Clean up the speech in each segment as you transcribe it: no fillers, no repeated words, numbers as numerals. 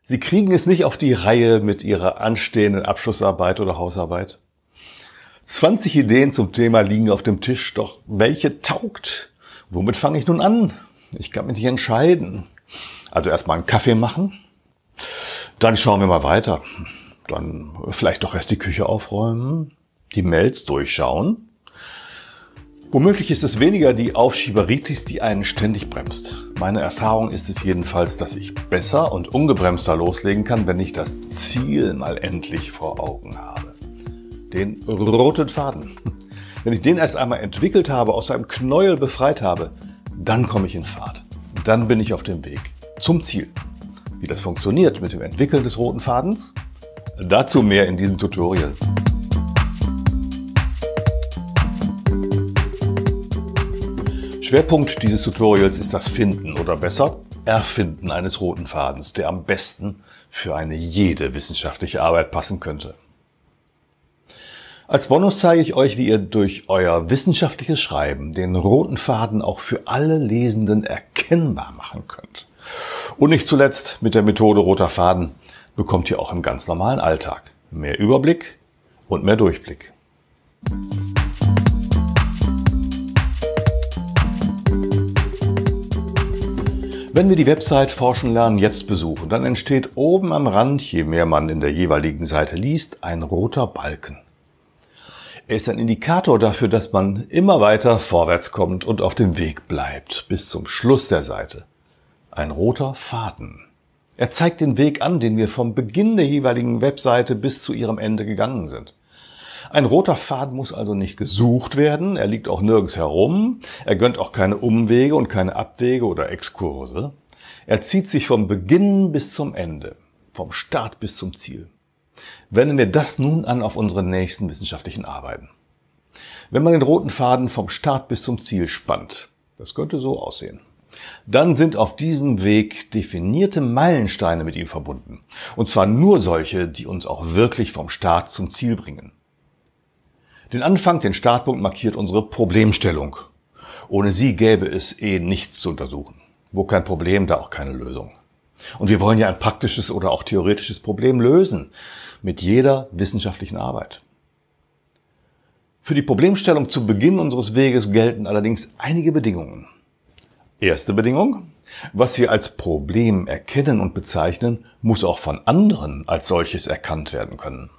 Sie kriegen es nicht auf die Reihe mit Ihrer anstehenden Abschlussarbeit oder Hausarbeit. 20 Ideen zum Thema liegen auf dem Tisch, doch welche taugt? Womit fange ich nun an? Ich kann mich nicht entscheiden. Also erstmal einen Kaffee machen, dann schauen wir mal weiter. Dann vielleicht doch erst die Küche aufräumen, die Mails durchschauen. Womöglich ist es weniger die Aufschieberitis, die einen ständig bremst. Meine Erfahrung ist es jedenfalls, dass ich besser und ungebremster loslegen kann, wenn ich das Ziel mal endlich vor Augen habe. Den roten Faden. Wenn ich den erst einmal entwickelt habe, aus seinem Knäuel befreit habe, dann komme ich in Fahrt. Dann bin ich auf dem Weg zum Ziel. Wie das funktioniert mit dem Entwickeln des roten Fadens? Dazu mehr in diesem Tutorial. Schwerpunkt dieses Tutorials ist das Finden oder besser Erfinden eines roten Fadens, der am besten für jede wissenschaftliche Arbeit passen könnte. Als Bonus zeige ich euch, wie ihr durch euer wissenschaftliches Schreiben den roten Faden auch für alle Lesenden erkennbar machen könnt. Und nicht zuletzt mit der Methode roter Faden bekommt ihr auch im ganz normalen Alltag mehr Überblick und mehr Durchblick. Wenn wir die Website Forschen lernen jetzt besuchen, dann entsteht oben am Rand, je mehr man in der jeweiligen Seite liest, ein roter Balken. Er ist ein Indikator dafür, dass man immer weiter vorwärts kommt und auf dem Weg bleibt, bis zum Schluss der Seite. Ein roter Faden. Er zeigt den Weg an, den wir vom Beginn der jeweiligen Webseite bis zu ihrem Ende gegangen sind. Ein roter Faden muss also nicht gesucht werden, er liegt auch nirgends herum, er gönnt auch keine Umwege und keine Abwege oder Exkurse. Er zieht sich vom Beginn bis zum Ende, vom Start bis zum Ziel. Wenden wir das nun an auf unsere nächsten wissenschaftlichen Arbeiten. Wenn man den roten Faden vom Start bis zum Ziel spannt, das könnte so aussehen, dann sind auf diesem Weg definierte Meilensteine mit ihm verbunden. Und zwar nur solche, die uns auch wirklich vom Start zum Ziel bringen. Den Anfang, den Startpunkt markiert unsere Problemstellung. Ohne sie gäbe es nichts zu untersuchen. Wo kein Problem, da auch keine Lösung. Und wir wollen ja ein praktisches oder auch theoretisches Problem lösen. Mit jeder wissenschaftlichen Arbeit. Für die Problemstellung zu Beginn unseres Weges gelten allerdings einige Bedingungen. Erste Bedingung: Was wir als Problem erkennen und bezeichnen, muss auch von anderen als solches erkannt werden können.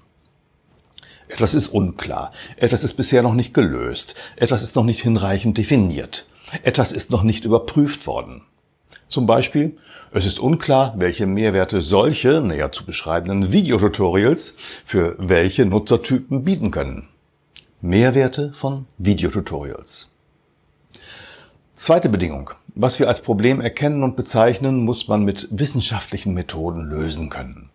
Etwas ist unklar, etwas ist bisher noch nicht gelöst, etwas ist noch nicht hinreichend definiert, etwas ist noch nicht überprüft worden. Zum Beispiel, es ist unklar, welche Mehrwerte solche, näher zu beschreibenden Videotutorials für welche Nutzertypen bieten können. Mehrwerte von Videotutorials. Zweite Bedingung: Was wir als Problem erkennen und bezeichnen, muss man mit wissenschaftlichen Methoden lösen können.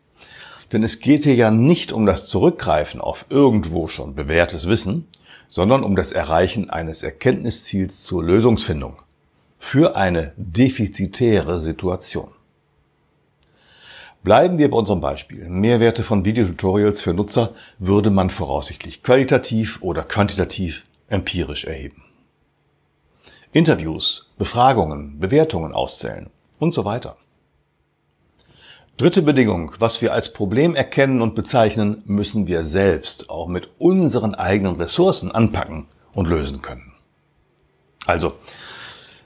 Denn es geht hier ja nicht um das Zurückgreifen auf irgendwo schon bewährtes Wissen, sondern um das Erreichen eines Erkenntnisziels zur Lösungsfindung für eine defizitäre Situation. Bleiben wir bei unserem Beispiel. Mehrwerte von Videotutorials für Nutzer würde man voraussichtlich qualitativ oder quantitativ empirisch erheben. Interviews, Befragungen, Bewertungen auszählen und so weiter. Dritte Bedingung: Was wir als Problem erkennen und bezeichnen, müssen wir selbst auch mit unseren eigenen Ressourcen anpacken und lösen können. Also,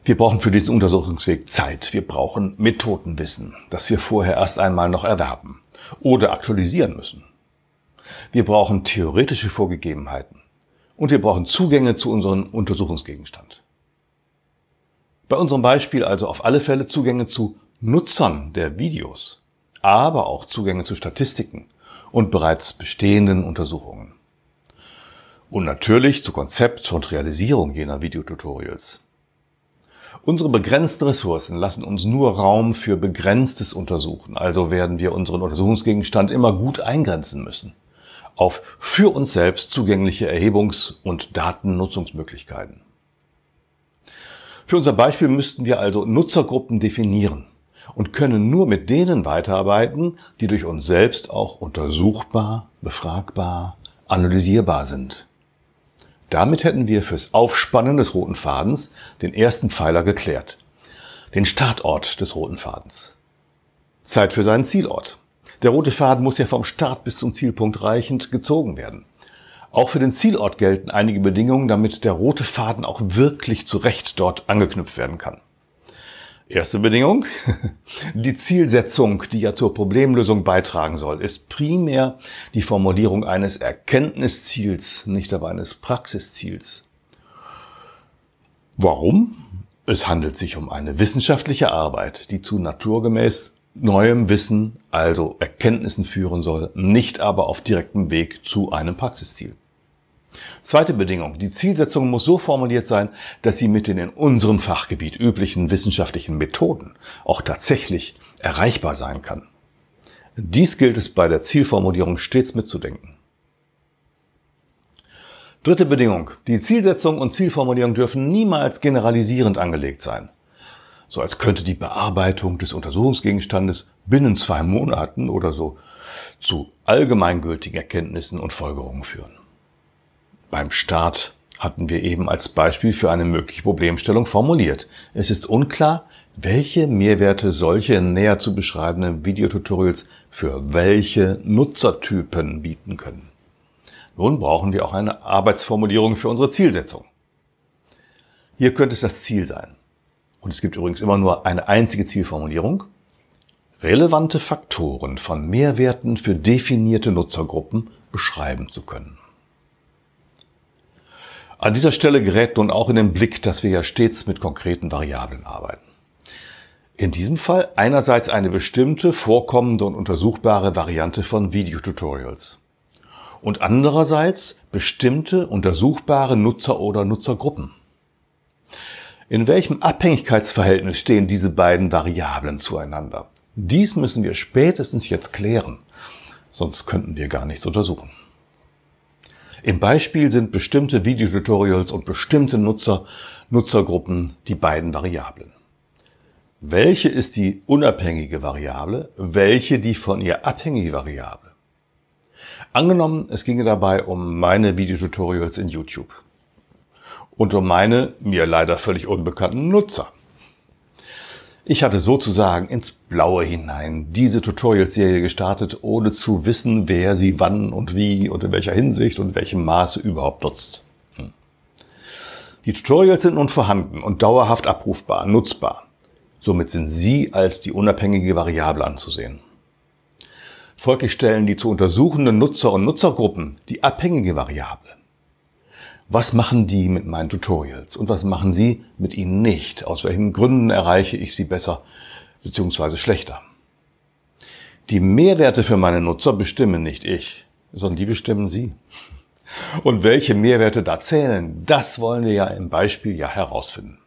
wir brauchen für diesen Untersuchungsweg Zeit, wir brauchen Methodenwissen, das wir vorher erst einmal noch erwerben oder aktualisieren müssen. Wir brauchen theoretische Vorgegebenheiten und wir brauchen Zugänge zu unserem Untersuchungsgegenstand. Bei unserem Beispiel also auf alle Fälle Zugänge zu Nutzern der Videos, aber auch Zugänge zu Statistiken und bereits bestehenden Untersuchungen. Und natürlich zu Konzept und Realisierung jener Videotutorials. Unsere begrenzten Ressourcen lassen uns nur Raum für begrenztes Untersuchen, also werden wir unseren Untersuchungsgegenstand immer gut eingrenzen müssen auf für uns selbst zugängliche Erhebungs- und Datennutzungsmöglichkeiten. Für unser Beispiel müssten wir also Nutzergruppen definieren und können nur mit denen weiterarbeiten, die durch uns selbst auch untersuchbar, befragbar, analysierbar sind. Damit hätten wir fürs Aufspannen des roten Fadens den ersten Pfeiler geklärt, den Startort des roten Fadens. Zeit für seinen Zielort. Der rote Faden muss ja vom Start bis zum Zielpunkt reichend gezogen werden. Auch für den Zielort gelten einige Bedingungen, damit der rote Faden auch wirklich zu Recht dort angeknüpft werden kann. Erste Bedingung: Die Zielsetzung, die ja zur Problemlösung beitragen soll, ist primär die Formulierung eines Erkenntnisziels, nicht aber eines Praxisziels. Warum? Es handelt sich um eine wissenschaftliche Arbeit, die zu naturgemäß neuem Wissen, also Erkenntnissen führen soll, nicht aber auf direktem Weg zu einem Praxisziel. Zweite Bedingung: Die Zielsetzung muss so formuliert sein, dass sie mit den in unserem Fachgebiet üblichen wissenschaftlichen Methoden auch tatsächlich erreichbar sein kann. Dies gilt es bei der Zielformulierung stets mitzudenken. Dritte Bedingung: Die Zielsetzung und Zielformulierung dürfen niemals generalisierend angelegt sein. So als könnte die Bearbeitung des Untersuchungsgegenstandes binnen 2 Monaten oder so zu allgemeingültigen Erkenntnissen und Folgerungen führen. Beim Start hatten wir eben als Beispiel für eine mögliche Problemstellung formuliert: Es ist unklar, welche Mehrwerte solche näher zu beschreibenden Videotutorials für welche Nutzertypen bieten können. Nun brauchen wir auch eine Arbeitsformulierung für unsere Zielsetzung. Hier könnte es das Ziel sein. Und es gibt übrigens immer nur eine einzige Zielformulierung: relevante Faktoren von Mehrwerten für definierte Nutzergruppen beschreiben zu können. An dieser Stelle gerät nun auch in den Blick, dass wir ja stets mit konkreten Variablen arbeiten. In diesem Fall einerseits eine bestimmte, vorkommende und untersuchbare Variante von Videotutorials und andererseits bestimmte, untersuchbare Nutzer oder Nutzergruppen. In welchem Abhängigkeitsverhältnis stehen diese beiden Variablen zueinander? Dies müssen wir spätestens jetzt klären, sonst könnten wir gar nichts untersuchen. Im Beispiel sind bestimmte Videotutorials und bestimmte Nutzergruppen die beiden Variablen. Welche ist die unabhängige Variable, welche die von ihr abhängige Variable? Angenommen, es ginge dabei um meine Videotutorials in YouTube und um meine mir leider völlig unbekannten Nutzer. Ich hatte sozusagen ins Blaue hinein diese Tutorial-Serie gestartet, ohne zu wissen, wer sie wann und wie und in welcher Hinsicht und in welchem Maße überhaupt nutzt. Die Tutorials sind nun vorhanden und dauerhaft abrufbar, nutzbar. Somit sind sie als die unabhängige Variable anzusehen. Folglich stellen die zu untersuchenden Nutzer und Nutzergruppen die abhängige Variable. Was machen die mit meinen Tutorials und was machen sie mit ihnen nicht? Aus welchen Gründen erreiche ich sie besser bzw. schlechter? Die Mehrwerte für meine Nutzer bestimmen nicht ich, sondern die bestimmen sie. Und welche Mehrwerte da zählen, das wollen wir ja im Beispiel herausfinden.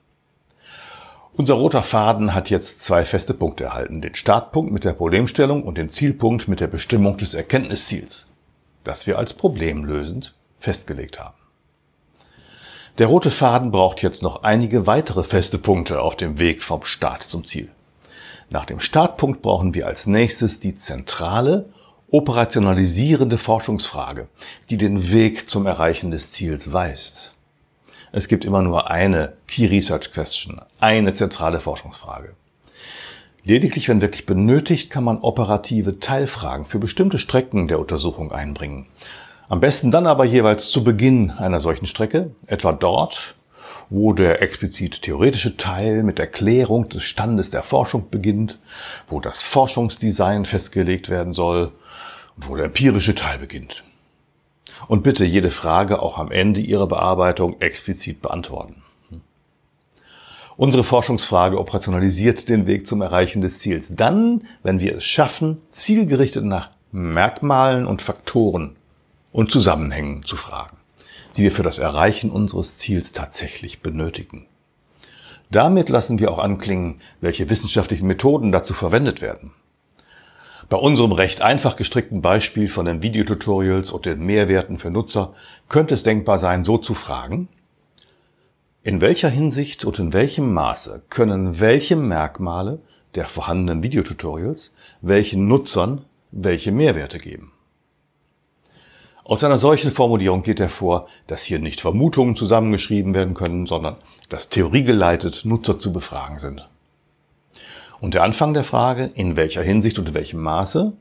Unser roter Faden hat jetzt 2 feste Punkte erhalten: den Startpunkt mit der Problemstellung und den Zielpunkt mit der Bestimmung des Erkenntnisziels, das wir als problemlösend festgelegt haben. Der rote Faden braucht jetzt noch einige weitere feste Punkte auf dem Weg vom Start zum Ziel. Nach dem Startpunkt brauchen wir als nächstes die zentrale, operationalisierende Forschungsfrage, die den Weg zum Erreichen des Ziels weist. Es gibt immer nur eine Key Research Question, eine zentrale Forschungsfrage. Lediglich, wenn wirklich benötigt, kann man operative Teilfragen für bestimmte Strecken der Untersuchung einbringen. Am besten dann aber jeweils zu Beginn einer solchen Strecke, etwa dort, wo der explizit theoretische Teil mit Erklärung des Standes der Forschung beginnt, wo das Forschungsdesign festgelegt werden soll und wo der empirische Teil beginnt. Und bitte jede Frage auch am Ende Ihrer Bearbeitung explizit beantworten. Unsere Forschungsfrage operationalisiert den Weg zum Erreichen des Ziels. Dann, wenn wir es schaffen, zielgerichtet nach Merkmalen und Faktoren und Zusammenhängen zu fragen, die wir für das Erreichen unseres Ziels tatsächlich benötigen. Damit lassen wir auch anklingen, welche wissenschaftlichen Methoden dazu verwendet werden. Bei unserem recht einfach gestrickten Beispiel von den Videotutorials und den Mehrwerten für Nutzer könnte es denkbar sein, so zu fragen: In welcher Hinsicht und in welchem Maße können welche Merkmale der vorhandenen Videotutorials welchen Nutzern welche Mehrwerte geben? Aus einer solchen Formulierung geht hervor, dass hier nicht Vermutungen zusammengeschrieben werden können, sondern dass theoriegeleitet Nutzer zu befragen sind. Und der Anfang der Frage, in welcher Hinsicht und in welchem Maße,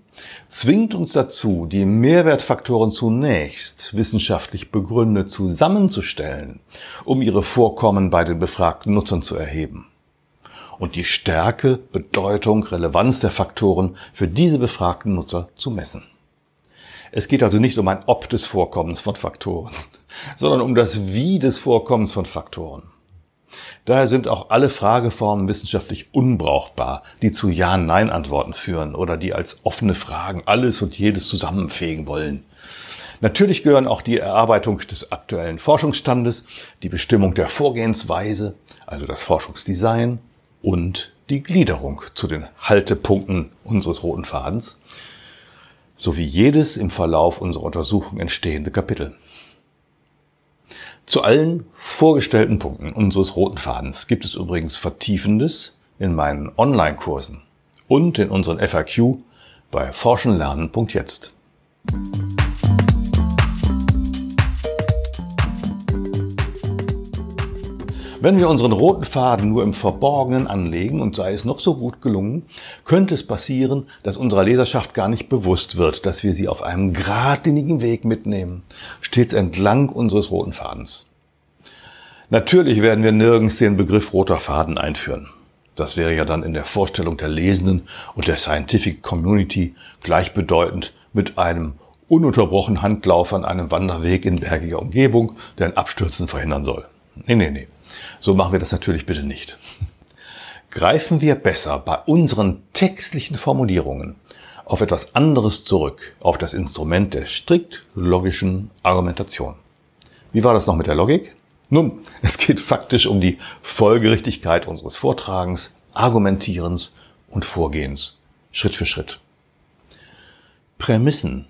zwingt uns dazu, die Mehrwertfaktoren zunächst wissenschaftlich begründet zusammenzustellen, um ihre Vorkommen bei den befragten Nutzern zu erheben. Und die Stärke, Bedeutung, Relevanz der Faktoren für diese befragten Nutzer zu messen. Es geht also nicht um ein Ob des Vorkommens von Faktoren, sondern um das Wie des Vorkommens von Faktoren. Daher sind auch alle Frageformen wissenschaftlich unbrauchbar, die zu Ja-Nein-Antworten führen oder die als offene Fragen alles und jedes zusammenfegen wollen. Natürlich gehören auch die Erarbeitung des aktuellen Forschungsstandes, die Bestimmung der Vorgehensweise, also das Forschungsdesign und die Gliederung zu den Haltepunkten unseres roten Fadens, sowie jedes im Verlauf unserer Untersuchung entstehende Kapitel. Zu allen vorgestellten Punkten unseres roten Fadens gibt es übrigens Vertiefendes in meinen Online-Kursen und in unseren FAQ bei forschenlernen.jetzt. Wenn wir unseren roten Faden nur im Verborgenen anlegen und sei es noch so gut gelungen, könnte es passieren, dass unserer Leserschaft gar nicht bewusst wird, dass wir sie auf einem geradlinigen Weg mitnehmen, stets entlang unseres roten Fadens. Natürlich werden wir nirgends den Begriff roter Faden einführen. Das wäre ja dann in der Vorstellung der Lesenden und der Scientific Community gleichbedeutend mit einem ununterbrochenen Handlauf an einem Wanderweg in bergiger Umgebung, der ein Abstürzen verhindern soll. Nee. So machen wir das natürlich bitte nicht. Greifen wir besser bei unseren textlichen Formulierungen auf etwas anderes zurück, auf das Instrument der strikt logischen Argumentation. Wie war das noch mit der Logik? Nun, es geht faktisch um die Folgerichtigkeit unseres Vortragens, Argumentierens und Vorgehens, Schritt für Schritt. Prämissen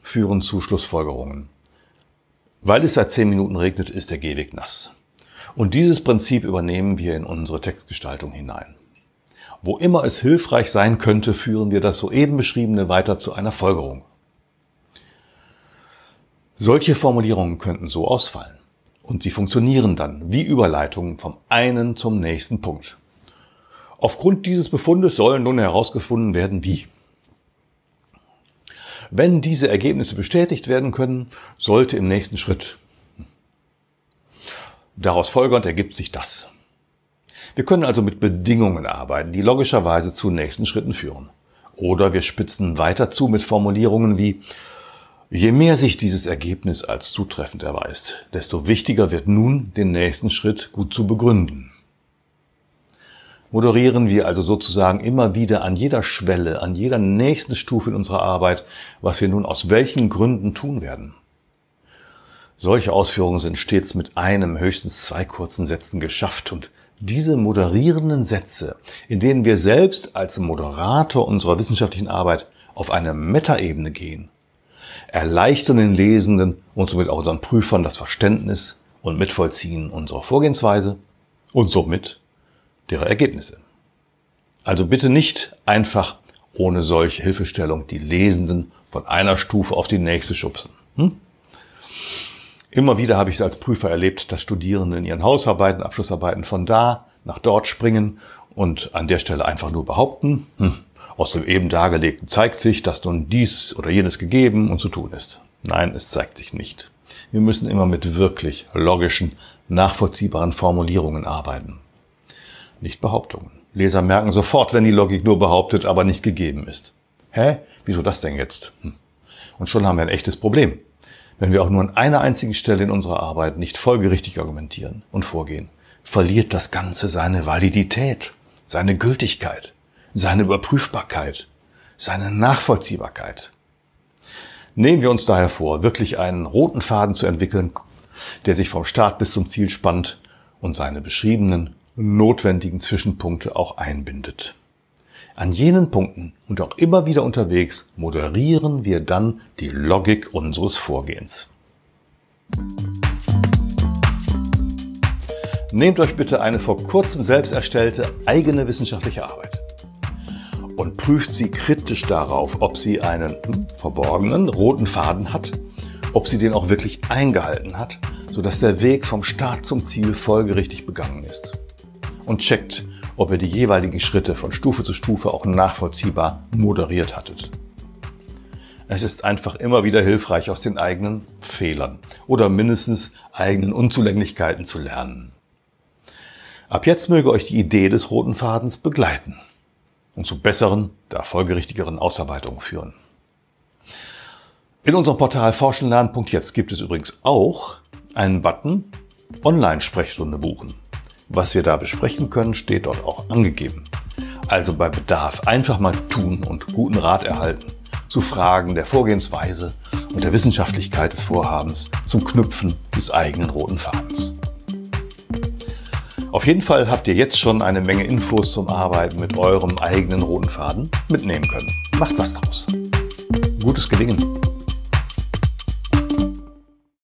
führen zu Schlussfolgerungen. Weil es seit 10 Minuten regnet, ist der Gehweg nass. Und dieses Prinzip übernehmen wir in unsere Textgestaltung hinein. Wo immer es hilfreich sein könnte, führen wir das soeben Beschriebene weiter zu einer Folgerung. Solche Formulierungen könnten so ausfallen. Und sie funktionieren dann wie Überleitungen vom einen zum nächsten Punkt. Aufgrund dieses Befundes soll nun herausgefunden werden, wie. Wenn diese Ergebnisse bestätigt werden können, sollte im nächsten Schritt. Daraus folgernd ergibt sich das. Wir können also mit Bedingungen arbeiten, die logischerweise zu nächsten Schritten führen. Oder wir spitzen weiter zu mit Formulierungen wie: Je mehr sich dieses Ergebnis als zutreffend erweist, desto wichtiger wird nun, den nächsten Schritt gut zu begründen. Moderieren wir also sozusagen immer wieder an jeder Schwelle, an jeder nächsten Stufe in unserer Arbeit, was wir nun aus welchen Gründen tun werden. Solche Ausführungen sind stets mit einem, höchstens 2 kurzen Sätzen geschafft und diese moderierenden Sätze, in denen wir selbst als Moderator unserer wissenschaftlichen Arbeit auf eine Metaebene gehen, erleichtern den Lesenden und somit auch unseren Prüfern das Verständnis und Mitvollziehen unserer Vorgehensweise und somit deren Ergebnisse. Also bitte nicht einfach ohne solche Hilfestellung die Lesenden von einer Stufe auf die nächste schubsen. Immer wieder habe ich es als Prüfer erlebt, dass Studierende in ihren Hausarbeiten, Abschlussarbeiten von da nach dort springen und an der Stelle einfach nur behaupten, aus dem eben Dargelegten zeigt sich, dass nun dies oder jenes gegeben und zu tun ist. Nein, es zeigt sich nicht. Wir müssen immer mit wirklich logischen, nachvollziehbaren Formulierungen arbeiten. Nicht Behauptungen. Leser merken sofort, wenn die Logik nur behauptet, aber nicht gegeben ist. Hä? Wieso das denn jetzt? Und schon haben wir ein echtes Problem. Wenn wir auch nur an einer einzigen Stelle in unserer Arbeit nicht folgerichtig argumentieren und vorgehen, verliert das Ganze seine Validität, seine Gültigkeit, seine Überprüfbarkeit, seine Nachvollziehbarkeit. Nehmen wir uns daher vor, wirklich einen roten Faden zu entwickeln, der sich vom Start bis zum Ziel spannt und seine beschriebenen, notwendigen Zwischenpunkte auch einbindet. An jenen Punkten und auch immer wieder unterwegs moderieren wir dann die Logik unseres Vorgehens. Nehmt euch bitte eine vor kurzem selbst erstellte eigene wissenschaftliche Arbeit und prüft sie kritisch darauf, ob sie einen verborgenen roten Faden hat, ob sie den auch wirklich eingehalten hat, sodass der Weg vom Start zum Ziel folgerichtig begangen ist. und checkt, ob ihr die jeweiligen Schritte von Stufe zu Stufe auch nachvollziehbar moderiert hattet. Es ist einfach immer wieder hilfreich, aus den eigenen Fehlern oder mindestens eigenen Unzulänglichkeiten zu lernen. Ab jetzt möge euch die Idee des roten Fadens begleiten und zu besseren, der folgerichtigeren Ausarbeitungen führen. In unserem Portal forschenlernen.jetzt gibt es übrigens auch einen Button Online-Sprechstunde buchen. Was wir da besprechen können, steht dort auch angegeben. Also bei Bedarf einfach mal tun und guten Rat erhalten zu Fragen der Vorgehensweise und der Wissenschaftlichkeit des Vorhabens zum Knüpfen des eigenen roten Fadens. Auf jeden Fall habt ihr jetzt schon eine Menge Infos zum Arbeiten mit eurem eigenen roten Faden mitnehmen können. Macht was draus. Gutes Gelingen!